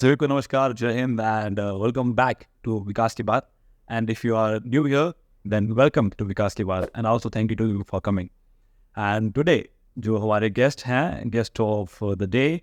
सभी को नमस्कार, जय Hind and welcome back to Vikas की बात. And if you are new here, then welcome to Vikas की बात and also thank you to you for coming. And today जो हमारे guest हैं, guest of the day,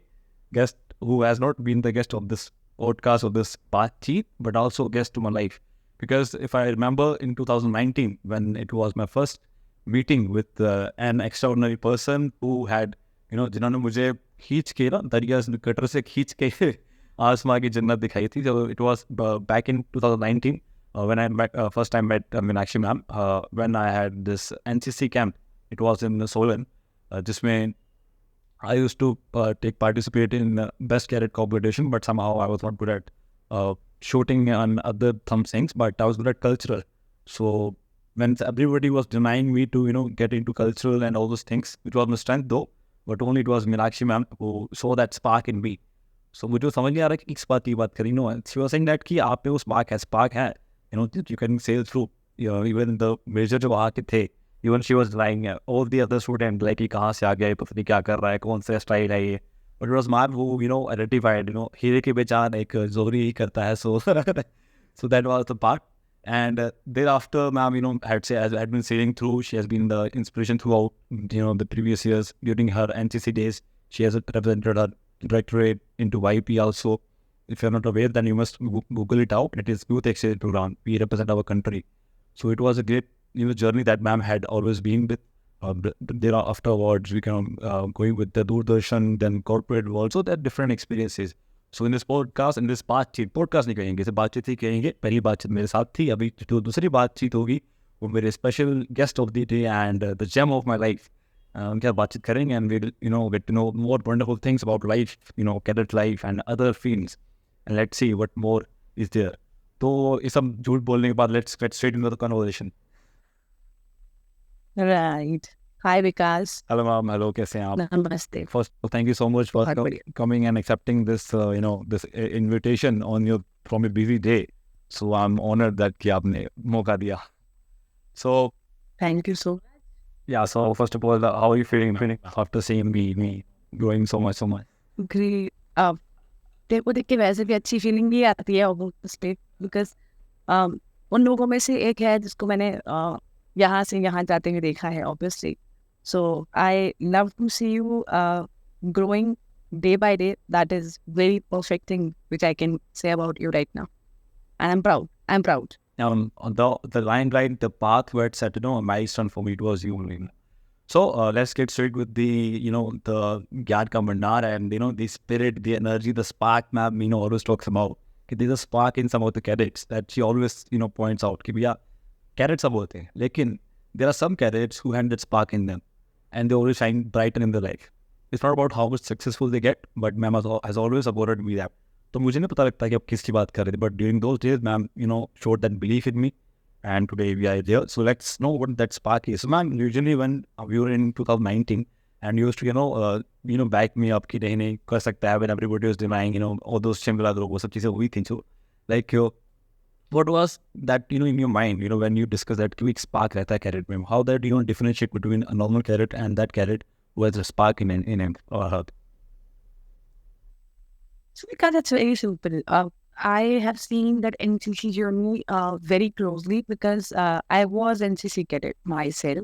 guest who has not been the guest of this podcast or this बातचीत, but also guest to my life. Because if I remember in 2019 when it was my first meeting with an extraordinary person who had, जिन्होंने मुझे खींच के ना दरिया cutter से खींच के आसमां की जन्नत दिखाई थी. So it was back in 2019 when I met first time met Meenakshi ma'am when I had this NCC camp. It was in Solan, जिसमें I used to participate in best cadet competition, but somehow I was not good at shooting and other things, but I was good at cultural. So when everybody was denying me to get into cultural and all those things, which was my strength though, but only it was Meenakshi ma'am who saw that spark in me. So मुझे समझ नहीं आ रहा कि किस बात की बात करी. No, she was saying that कि आप पे वो spark है, you can sail through. Even the major जो वहाँ के थे, even she was lying all the other students like कि कहाँ से आ गया, पता नहीं क्या कर रहा है, कौन सा स्टाइल है ये. But it was ma'am who identified, हीरे की पहचान एक जोहरी ही करता है. So so that was the part. And thereafter ma'am had been sailing through. She has been the inspiration throughout the previous years. During her NCC days, she has represented her directorate into YP also. If you're not aware, then you must Google it out. It is Youth Exchange Program. We represent our country. So it was a great journey that ma'am had always been with. There are afterwards, we can going with the Doordarshan, then corporate world. So there are different experiences. So in this podcast, in this बातचीत, podcast नहीं कहेंगे, इसे बातचीत ही कहेंगे. पहली बातचीत मेरे साथ थी. अभी जो दूसरी बातचीत होगी वो मेरे special guest of the day and the gem of my life. उनके साथ बातचीत करेंगे and we'll get to know more wonderful things about life, cadet life and other fields. And let's see what more is there. तो ये सब झूठ बोलने के बाद let's get straight into the conversation. Right. Hi, Vikas. Hello ma'am, hello, कैसे हैं आप? Namaste. First, thank you so much for बहुत बढ़िया. coming and accepting this, this invitation from your busy day. So I'm honored that कि आपने मौका दिया. So Thank you so much. yeah, so first of all, how are you feeling after seeing me growing so much? Great. देखो देख के वैसे भी अच्छी फीलिंग भी आती है ऑब्वियसली बिकॉज उन लोगों में से एक है जिसको मैंने यहाँ से यहाँ जाते हुए देखा है obviously. So I love to see you growing day by day. That is very perfect thing which I can say about you right now. And I am proud. On the limelight, the path where it set, a milestone for me, it was you only. So let's get straight with the, the Gyan ka Mandar and, the spirit, the energy, the spark ma'am, always talks about. There's a spark in some of the cadets that she always, points out. Yeah, cadets are both. Lekin there are some cadets who have that spark in them and they always shine brighter in their life. It's not about how much successful they get, but ma'am has always supported me that. तो मुझे नहीं पता लगता कि आप किसकी बात कर रहे थे, but during those days, ma'am, showed that belief in me, and today we are there. So let's know what that spark is. So, ma'am, usually when we were in 2019, and you used to, back me up कि नहीं कर सकता है, when everybody was denying, all those Shimla लोग वो सब चीज़ें हुई थी. So, like, what was that, in your mind, when you discuss that कि एक spark रहता है cadet में, how that, differentiate between a normal cadet and that cadet who has a spark in him or her? So because it's very simple. I have seen that NCC journey very closely because I was NCC cadet myself.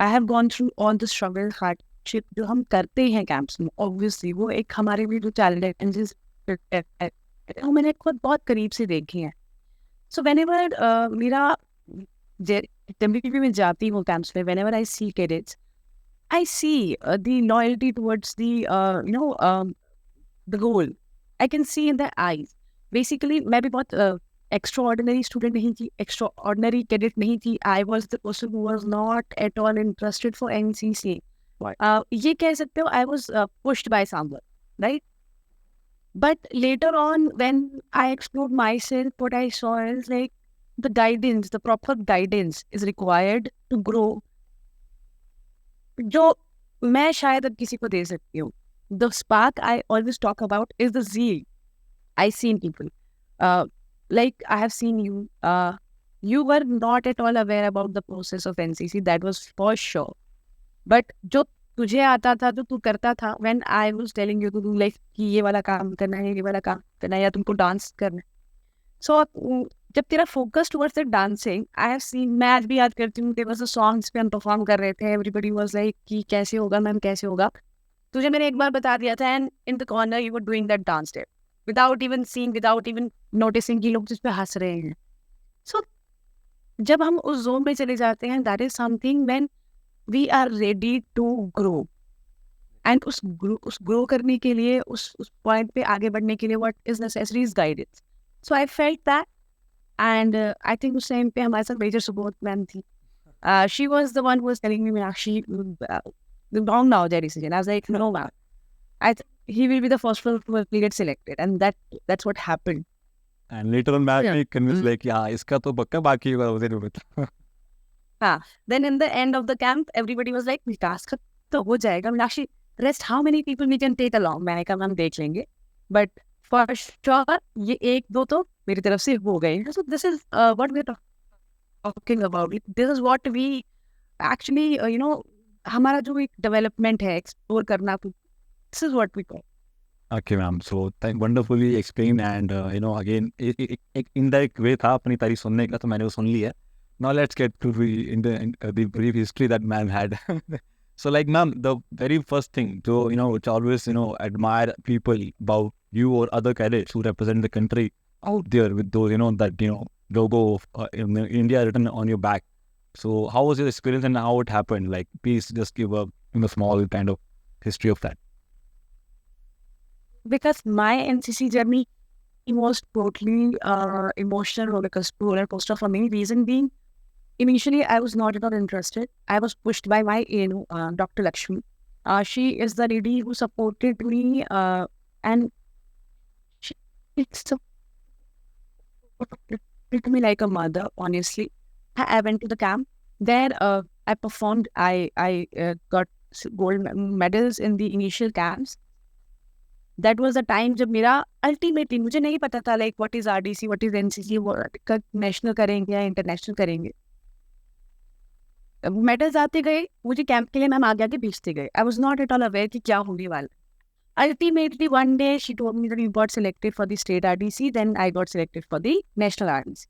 I have gone through all the struggle, hardship जो हम करते हैं camps में. Obviously वो एक हमारे भी जो challenges वो मैंने खुद बहुत करीब से देखे हैं. So whenever मेरा जब भी मैं जाती हूँ कैंप्स में, whenever I see cadets, I see the loyalty towards the the goal. I can see in their eyes. Basically, मैं भी बहुत extraordinary student नहीं थी, extraordinary cadet नहीं थी. I was the person who was not at all interested for NCC. ये कह सकते हो, I was pushed by someone, right? But later on, when I explored myself, what I saw is like the guidance, the proper guidance is required to grow. जो मैं शायद अब किसी को दे सकती हूँ. The spark I always talk about is the zeal I see in people. Like I have seen you. You were not at all aware about the process of NCC. That was for sure. But जो तुझे आता था तो तू करता था, when I was telling you to do like कि ये वाला काम करना है, ये वाला काम करना है, या तुमको डांस करना है। सो जब तेरा focus towards the dancing, I have seen, मैं आज भी याद करती हूँ, देयर वाज अ सॉन्ग्स पे हम परफॉर्म कर रहे थे, एवरीबॉडी वाज लाइक कि कैसे होगा मैम, कैसे होगा। तुझे मैंने एक बार बता दिया था, and in the corner you were doing that dance step without even seeing, without even noticing कि लोग तुझ पे हंस रहे हैं। सो जब हम उस जोन में चले जाते हैं, that is something when we are ready to grow. And उस ग्रो करने के लिए, उस पॉइंट पे आगे बढ़ने के लिए, what is necessary is guidance. So I felt that, and I think उस टाइम पे हमारे साथ मेजर सपोर्ट मैम थी। She was the one who was telling me, Meenakshi, wrong now their decision. I was like, no ma'am, I think he will be the first one who will get selected, and that's what happened. And later on back Yeah. me convinced like yeah इसका तो पक्का बाकी होगा उधर में। हाँ, then in the end of the camp, everybody was like, विकास का तो हो जाएगा, Meenakshi, rest how many people we can take along? मैंने कहा मैम देख लेंगे, but for sure ये एक दो तो मेरी तरफ से हो गए। So this is what we're talking about. This is what we actually हमारा जो एक डेवलपमेंट है, एक्सप्लोर करना, this is what we call. Okay ma'am, so thank wonderfully explained and again एक indirect way था अपनी तारीफ सुनने का, तो मैंने वो सुन लिया। Now let's get to the brief history that ma'am had. So like ma'am, the very first thing to which I always admire people about you or other cadets who represent the country out there with those that logo of India written on your back. So how was your experience and how it happened? Like please just give a small kind of history of that. Because my NCC journey was totally emotional roller coaster for me. Reason being, initially I was not at all interested. I was pushed by my Dr. Lakshmi. She is the lady who supported me, and she supported me like a mother. Honestly, I went to the camp. There, I performed. I got gold medals in the initial camps. That was the time जब मेरा ultimately, मुझे नहीं पता था like what is RDC, what is NCC, national करेंगे या international करेंगे। Medals आते गए, मुझे कैंप के लिए मैम आगे आगे भेजते गए। I was not at all aware कि क्या होने वाला। Ultimately one day she told me that you got selected for the state RDC, then I got selected for the national RDC.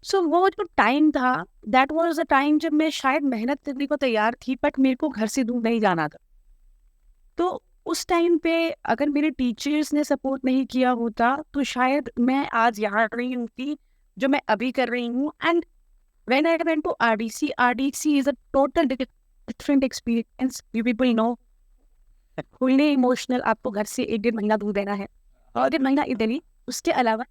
So वो जो टाइम था, दैट वाज द टाइम जब मैं शायद मेहनत करने को तैयार थी, बट मेरे को घर से दूर नहीं जाना था। तो उस टाइम पे अगर मेरे टीचर्स ने सपोर्ट नहीं किया होता, तो शायद मैं आज यहाँ रही होती जो मैं अभी कर रही हूँ। And when I went to RDC, RDC is a total different experience. You people know, fully emotional. आपको घर से 1-1.5 महीना दूर देना है, और 1.5 महीना इटली। उसके अलावा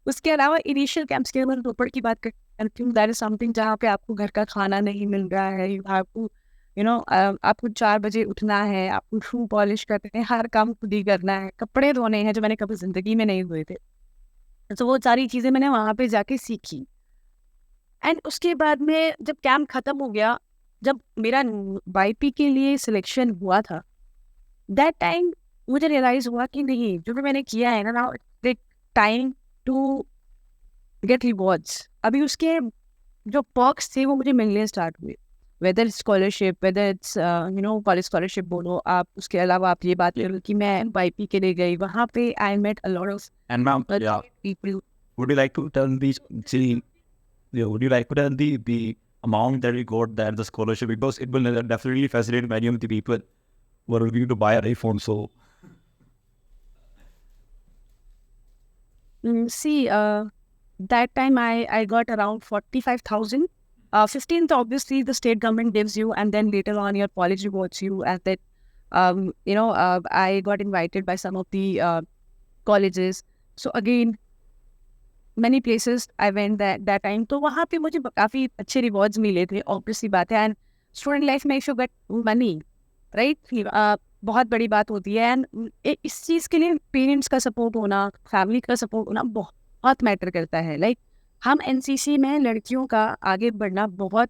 उसके अलावा इनिशियल कैंप्स के अंदर रोपड़ की बात करती हूँ, दैट इज समथिंग जहाँ पे आपको घर का खाना नहीं मिल रहा है। यू हैव टू आपको 4 बजे उठना है, आपको शू पॉलिश करते हैं, हर काम खुद ही करना है, कपड़े धोने हैं जो मैंने कभी जिंदगी में नहीं धोए थे। तो वो सारी चीज़ें मैंने वहाँ पे जाके सीखी। एंड उसके बाद में जब कैंप ख़त्म हो गया, जब मेरा वाईपी के लिए सिलेक्शन हुआ था, दैट टाइम मुझे रियलाइज़ हुआ कि नहीं, जो भी मैंने किया है ना, now take time to get rewards. अभी उसके जो पर्क्स थे वो मुझे मिलने स्टार्ट हुए, whether scholarship, whether it's college scholarship बोलो आप। उसके अलावा आप ये बात करो कि मैं वाईपी के लिए गई, वहाँ पे I met a lot of And ma'am, yeah, people. would you like to tell would you like to tell the amount that you got there, the scholarship, because it will definitely facilitate many of the people who are looking to buy an iPhone. So See, that time I got around 45,000. 15th, obviously, the state government gives you, and then later on, your college rewards you. And that, I got invited by some of the colleges. So again, many places I went that time. तो वहाँ पे मुझे काफ़ी अच्छे rewards मिले थे, obviously बात है। एंड स्टूडेंट लाइफ में if you get money, right, बहुत बड़ी बात होती है। एंड इस चीज़ के लिए पेरेंट्स का सपोर्ट होना, फैमिली का सपोर्ट होना बहुत मैटर करता है। लाइक हम एनसीसी में लड़कियों का आगे बढ़ना बहुत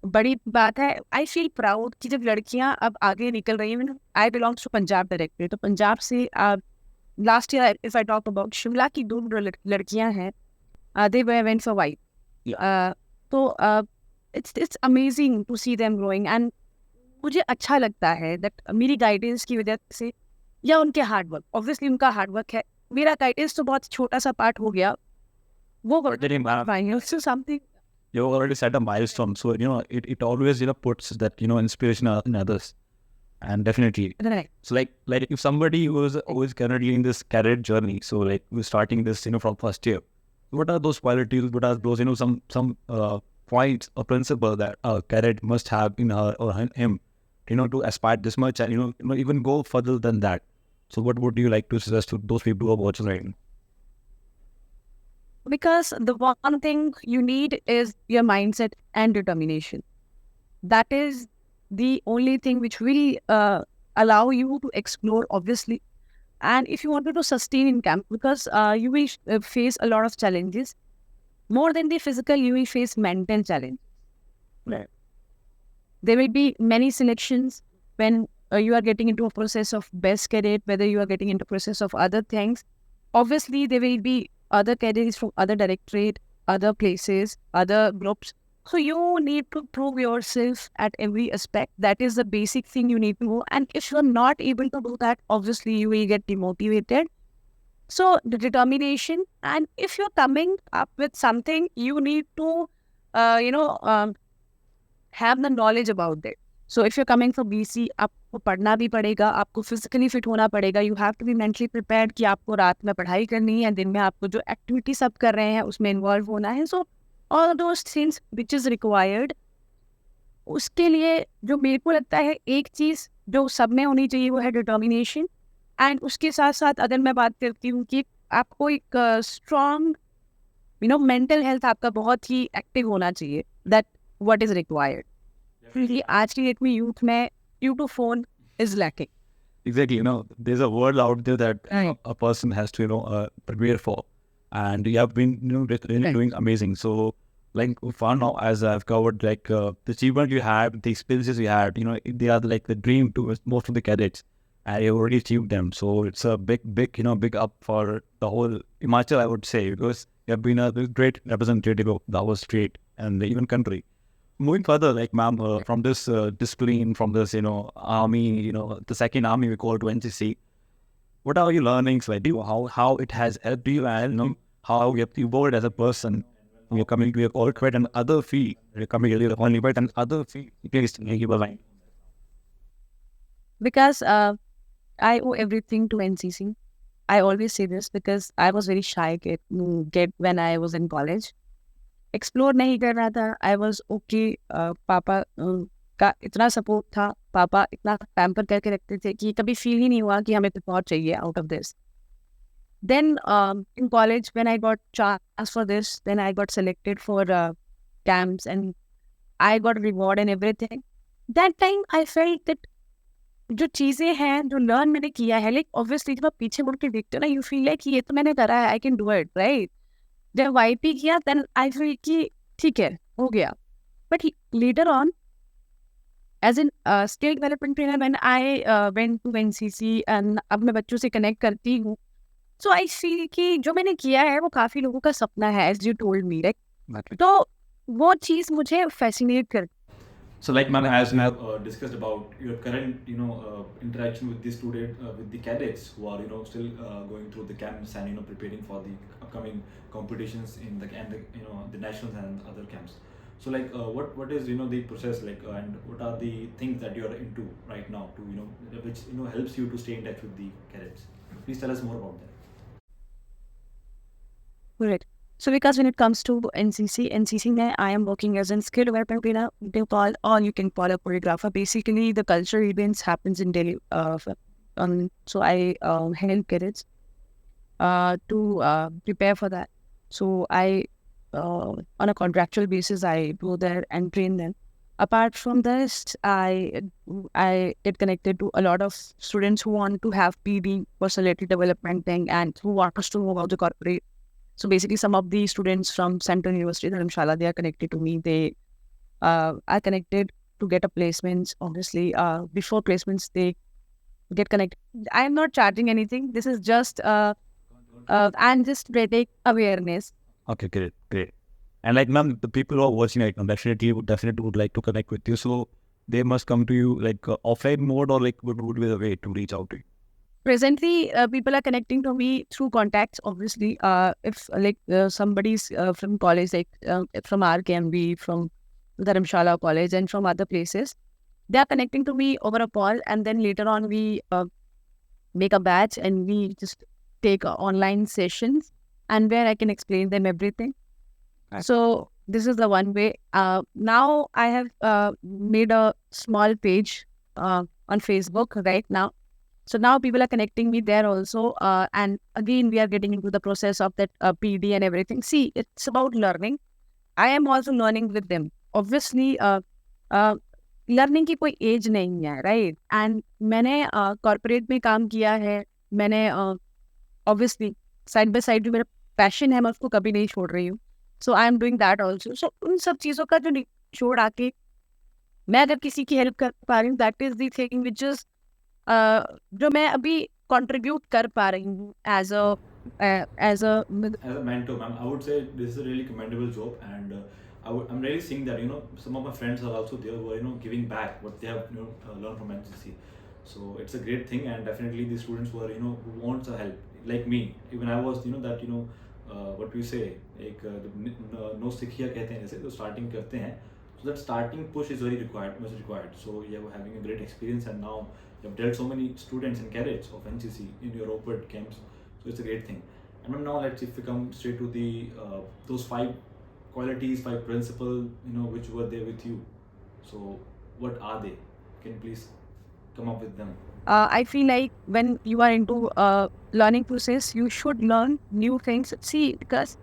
बड़ी बात है। आई फील प्राउड कि जब लड़कियां अब आगे निकल रही हैं। I belongs to Punjab directly, तो पंजाब से last year if I talk about, Shimla की 2 लड़कियां हैं, दे वेंट फॉर वाइट। तो it's amazing to see them growing. And मुझे अच्छा लगता है दैट मेरी गाइडेंस की वजह से या उनके हार्ड वर्क, ऑब्वियसली उनका हार्ड वर्क है, मेरा गाइडेंस तो बहुत छोटा सा पार्ट हो गया, वो so something. You already set a milestone, so it always puts that inspiration in others, and definitely. Right. So like if somebody who is currently in this career journey, so like we're starting this from first year, what are those qualities? What are those some points or principle that a cadet must have in her or him, to aspire this much and even go further than that. So what would you like to suggest to those people who are watching right now? Because the one thing you need is your mindset and determination. That is the only thing which will allow you to explore, obviously. And if you wanted to sustain in camp, because you will face a lot of challenges, more than the physical, you will face mental challenge. Right. There will be many selections when you are getting into a process of best cadet, whether you are getting into process of other things. Obviously, there will be other cadets from other directorate, other places, other groups. So you need to prove yourself at every aspect. That is the basic thing you need to know. And if you're not able to do that, obviously you will get demotivated. So the determination, and if you're coming up with something, you need to, have the knowledge about it. So if you're coming from BC, आपको पढ़ना भी पड़ेगा, आपको physically fit होना पड़ेगा. You have to be mentally prepared कि आपको रात में पढ़ाई करनी है, दिन में आपको जो activity सब कर रहे हैं उसमें involve होना है. So all those things which is required. उसके लिए जो मेरे को लगता है एक चीज़ जो सब में होनी चाहिए वो है determination. एंड उसके साथ साथ अगर मैं बात करती हूँ कि आपको एक स्ट्रॉन्ग मेंटल हेल्थ आपका बहुत ही एक्टिव होना चाहिए. That what is required. क्योंकि आज की डेट में यूथ में due to phone is lacking. Exactly, there's a world out there that a person has to, prepare for, and you have been, really doing amazing. So, like for now, as I've covered, like the achievement you had, the experiences you had, they are like the dream to most of the cadets, and you already achieved them. So it's a big, big up for the whole Himachal, I would say, because you have been a great representative of our state and even country. Moving further, like ma'am, from this discipline, from this, army, the second army we call to NCC, what are your learnings? Like, how it has helped you, and how you have evolved as a person. You're coming to your quite an other field. You're coming to only quite an other field. Please give a line. Because I owe everything to NCC. I always say this because I was very shy kid when I was in college. Explore नहीं कर रहा था. I was okay. पापा का इतना support था, पापा इतना पैम्पर करके रखते थे कि कभी फील ही नहीं हुआ कि हमें कुछ और चाहिए out of this. Then in college when I got chance for this, then I got selected for camps and I got reward and everything. That time I felt that जो चीज़ें हैं जो लर्न मैंने किया है, लाइक ऑब्वियसली जब आप पीछे मुड़ के देखते हो ना, यू फील लाइक ये तो मैंने करा है, I can do it, right. जब वाईपी किया देन आई फील कि ठीक है हो गया. But later on as an skill development trainer when I went to NCC and अब मैं बच्चों से कनेक्ट करती हूँ, सो आई फील कि जो मैंने किया है वो काफ़ी लोगों का सपना है, as you told me, right. तो वो चीज़ मुझे फैसिनेट करती. So, like, man, as we have discussed about your current, interaction with the with the cadets who are, still going through the camps and preparing for the upcoming competitions in the nationals and other camps. So, like, what is the process like, and what are the things that you are into right now to which helps you to stay in touch with the cadets? Please tell us more about that. Correct. So because when it comes to NCC में I am working as a skill development trainer, they call, or you can call a choreographer. Basically, the cultural events happens in Delhi. So I help cadets to prepare for that. So I, on a contractual basis, I go there and train them. Apart from this, I get connected to a lot of students who want to have PD, personality development thing, and who want us to know about the corporate. So basically, some of the students from Central University, Dharamshala, they are connected to me. They are connected to get a placements. Obviously, before placements, they get connected. I am not charging anything. This is just I'm just spreading awareness. Okay, great. And like, ma'am, the people who are watching right now definitely would like to connect with you. So they must come to you like offline mode, or like what would be the way to reach out to you? Presently, people are connecting to me through contacts. Obviously, if somebody's from college, from RKMB, from Dharamshala College, and from other places, they are connecting to me over a call, and then later on we make a batch and we just take online sessions, and where I can explain them everything. Right. So this is the one way. Now I have made a small page on Facebook right now. So now people are connecting me there also. And again, we are getting into the process of that PD and everything. See, it's about learning. I am also learning with them. Obviously, learning की कोई as नहीं है, right? And मैंने corporate में काम किया है, मैंने ऑब्वियसली साइड बाय साइड जो मेरा पैशन है मैं उसको कभी नहीं छोड़ रही हूँ. So I am doing that also. So उन सब चीज़ों का जो निचोड़ आके मैं अगर किसी की हेल्प कर पा रही हूँ, that is the thing which is जो मैं अभी कंट्रीब्यूट कर पा रही हूँ as a As a mentor, ma'am, I would say this is a really commendable job, and I'm really seeing that some of my friends are also there who are giving back what they have learned from NCC. So it's a great thing, and definitely the students who are who wants a help like me. Even I was that what we say एक no sikhiya कहते हैं जैसे तो starting करते हैं. So that starting push is very much required. So you are having a great experience, and now you have dealt so many students and cadets of NCC in your OPED camps. So it's a great thing. And now if we come straight to the those 5 qualities, 5 principles, which were there with you. So what are they? Can you please come up with them? I feel like when you are into learning process, you should learn new things. See, because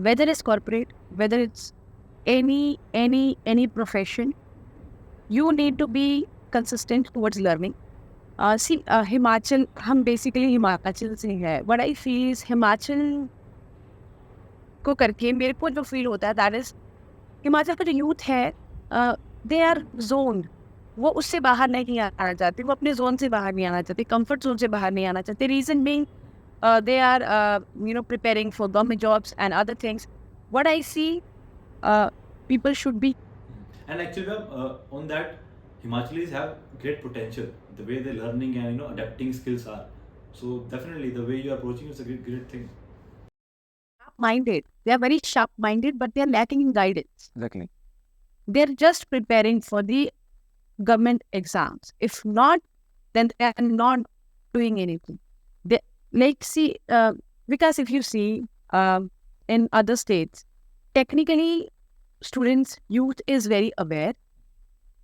whether it's corporate, whether it's any profession, you need to be consistent towards learning. See, Himachal, हम basically Himachal से है. What I feel is Himachal को करके मेरे को जो feel होता है दैट इज हिमाचल का जो यूथ है, दे आर जोन. वो उससे बाहर नहीं आना चाहते, वो अपने जोन से बाहर नहीं आना चाहते, कंफर्ट जोन से बाहर नहीं आना चाहते. Reason being they are preparing for government jobs and other things. What I see, people should be. And actually, on that, Himachalis have great potential. The way they're learning and adapting skills are. So definitely, the way you're approaching is a great thing. Minded, they are very sharp minded, but they are lacking in guidance. Exactly. They're just preparing for the government exams. If not, then they are not doing anything. They see, because if you see in other states, technically students, youth is very aware.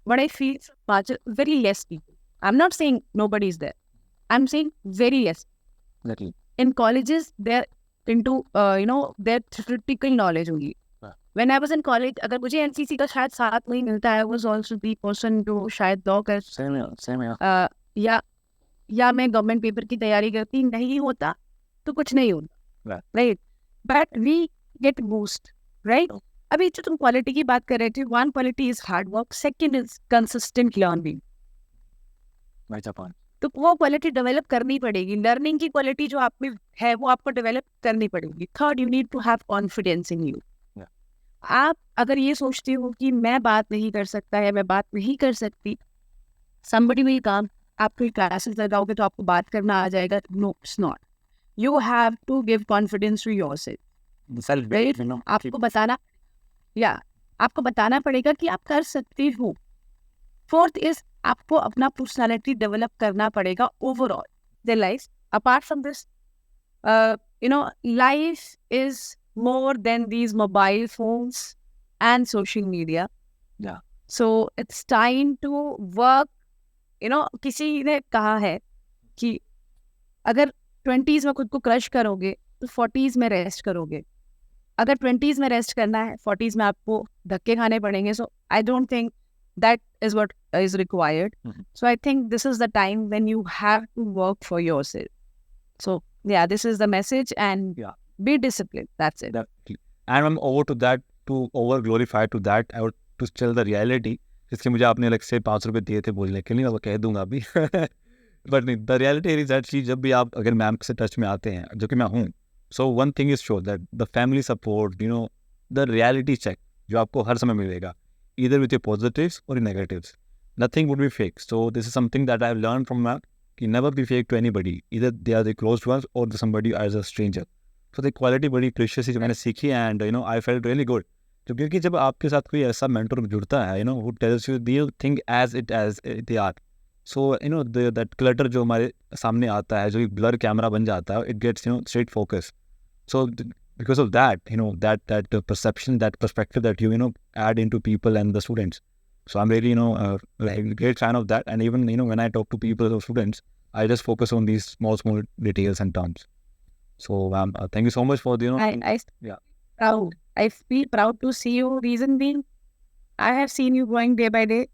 What I feel is very less people. I'm not saying nobody is there. I'm saying very less. Exactly. In colleges, they're into their theoretical knowledge only. When I was in college, अगर मुझे NCC का शायद साथ नहीं मिलता, I was also the person जो शायद law कर Same here. या मैं गवर्नमेंट पेपर की तैयारी करती नहीं होता तो कुछ नहीं होता, right? But we get boost, right? अभी जो तुम क्वालिटी की बात कर रहे थे, one quality is hard work, second is consistent learning. तो वो क्वालिटी डेवलप करनी पड़ेगी. लर्निंग की क्वालिटी जो आप में है वो आपको डेवलप करनी पड़ेगी. Third, you need to have confidence in you. आप अगर ये सोचते हो कि मैं बात नहीं कर सकता या मैं बात नहीं कर सकती, somebody will come, आप कोई क्लासेस लगाओगे तो आपको बात करना आ जाएगा. No, it's not. You have to give confidence to yourself, right? आपको बताना पड़ेगा कि आप कर सकते हो. फोर्थ इज आपको अपना पर्सनालिटी डेवलप करना पड़ेगा overall the life. Apart from this, life is more than these mobile phones and social media. Yeah. So it's time to work. किसी ने कहा है कि अगर 20s में खुद को क्रश करोगे तो 40s में रेस्ट करोगे. अगर 20s में रेस्ट करना है, 40s में आपको धक्के खाने पड़ेंगे. So I don't think that is what is required. So I think this is the time when you have to work for yourself. So yeah, this is the message, and be disciplined. That's it. Definitely. And I'm over to that, to over glorify to that. I would to tell the reality. इसके मुझे आपने अलग से 5 रुपए दिए थे बोलने के लिए, मैं वो कह दूंगा अभी. बट नहीं, द रियलिटी इज दैट कि जब भी आप अगर मैम से टच में आते हैं, जो कि मैं हूँ, so one thing is sure that the family support, the reality check जो आपको हर समय मिलेगा, either with your positives or your negatives. Nothing would be fake. So this is something that I've learned from that. You never be fake to anybody. Either they are the close ones or somebody as a stranger. So the quality बड़ी precious है जो मैंने सीखी, and I felt really good. तो क्योंकि जब आपके साथ कोई ऐसा mentor जुड़ता है, who tells you the thing as they are. So that clutter जो हमारे सामने आता है, जो blur camera बन जाता है, it gets straight focus. So because of that, that perception, that perspective that you add into people and the students. So I'm really like a great fan of that. And even when I talk to people or students, I just focus on these small details and terms. So thank you so much for yeah. Proud. I feel proud to see you. Reason being, I have seen you growing day by day.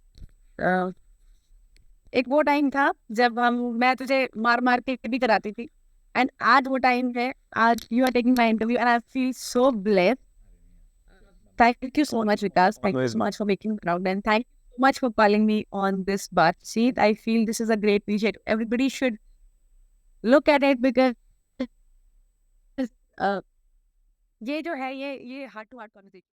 एक वो time था जब मैं तुझे मार के भी कराती थी, एंड आज वो टाइम है, आज you are taking my interview and I feel so blessed. Thank you so much, Vikas. Thank you so much for making me proud, and thank you so much for calling me on this Baat Seat. I feel this is a great initiative. Everybody should look at it because ये जो है ये heart to heart conversation.